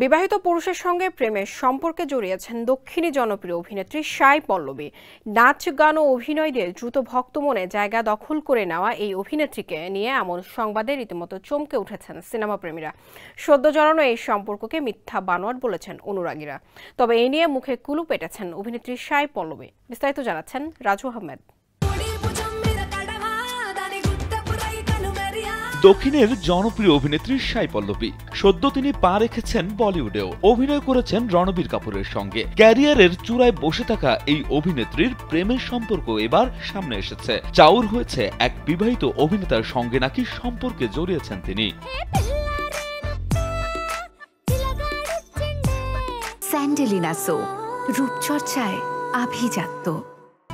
বিবাহিত পুরুষের সঙ্গে প্রেমের সম্পর্কে জড়িয়েছেন দক্ষিণী জনপ্রিয় অভিনেত্রী সাই পল্লবী। নাচ, গান ও অভিনয় দিয়ে দ্রুত ভক্ত মনে জায়গা দখল করে নেওয়া এই অভিনেত্রীকে নিয়ে এমন সংবাদে রীতিমতো চমকে উঠেছেন সিনেমা প্রেমীরা। সদ্য জড়ানো এই সম্পর্ককে মিথ্যা বানোয়াট বলেছেন অনুরাগীরা। তবে এই নিয়ে মুখে কুলু পেটেছেন অভিনেত্রী সাই পল্লবী। বিস্তারিত জানাচ্ছেন রাজু আহমেদ। দক্ষিণের জনপ্রিয় অভিনেত্রী সাই পল্লবী সদ্য তিনি পা রেখেছেন বলিউডেও। অভিনয় করেছেন রণবীর কাপুরের সঙ্গে। ক্যারিয়ারের চূড়ায় বসে থাকা এই অভিনেত্রীর প্রেমের সম্পর্ক এবার সামনে এসেছে। চাউর হয়েছে এক বিবাহিত অভিনেতার সঙ্গে নাকি সম্পর্কে জড়িয়েছেন তিনি। স্যান্ডেলিনা সো রূপচর্চায় আভিজাত্য।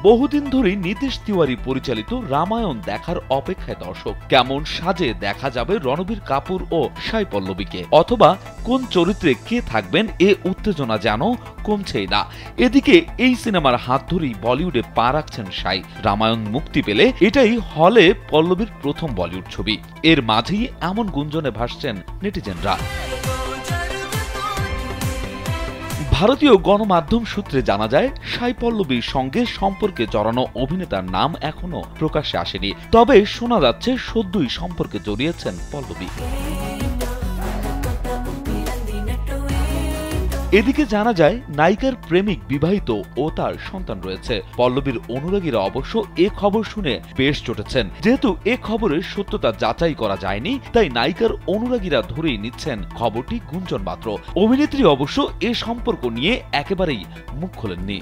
বহুদিন ধরেই নীতিশ তিওয়ারি পরিচালিত রামায়ণ দেখার অপেক্ষায় দর্শক। কেমন সাজে দেখা যাবে রণবীর কাপুর ও সাই পল্লবীকে, অথবা কোন চরিত্রে কে থাকবেন, এ উত্তেজনা যেন কমছেই না। এদিকে এই সিনেমার হাত ধরেই বলিউডে পা রাখছেন সাই। রামায়ণ মুক্তি পেলে এটাই হলে পল্লবীর প্রথম বলিউড ছবি। এর মাঝেই এমন গুঞ্জনে ভাসছেন নেটিজেনরা। ভারতীয় গণমাধ্যম সূত্রে জানা যায়, সাই পল্লবীর সঙ্গে সম্পর্কে জড়ানো অভিনেতার নাম এখনো প্রকাশ্যে আসেনি। তবে শোনা যাচ্ছে সদ্যই সম্পর্কে জড়িয়েছেন পল্লবী। এদিকে জানা যায়, নায়িকার প্রেমিক বিবাহিত ও তার সন্তান রয়েছে। পল্লবীর অনুরাগীরা অবশ্য এ খবর শুনে বেশ চটেছেন। যেহেতু এ খবরের সত্যতা যাচাই করা যায়নি, তাই নায়িকার অনুরাগীরা ধরেই নিচ্ছেন খবরটি গুঞ্জন মাত্র। অভিনেত্রী অবশ্য এ সম্পর্ক নিয়ে একেবারেই মুখ খোলেননি।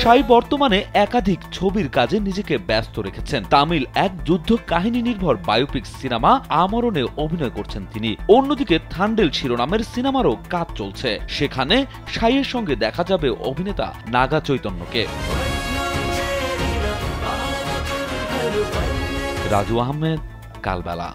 সাই বর্তমানে একাধিক ছবির কাজে নিজেকে ব্যস্ত রেখেছেন। তামিল এক যুদ্ধ কাহিনী নির্ভর বায়োপিক সিনেমা আমরণে অভিনয় করছেন তিনি। অন্যদিকে থান্ডেল শিরোনামের সিনেমারও কাজ চলছে। সেখানে সাইয়ের সঙ্গে দেখা যাবে অভিনেতা নাগা চৈতন্যকে। রাজু আহমেদ, কালবেলা।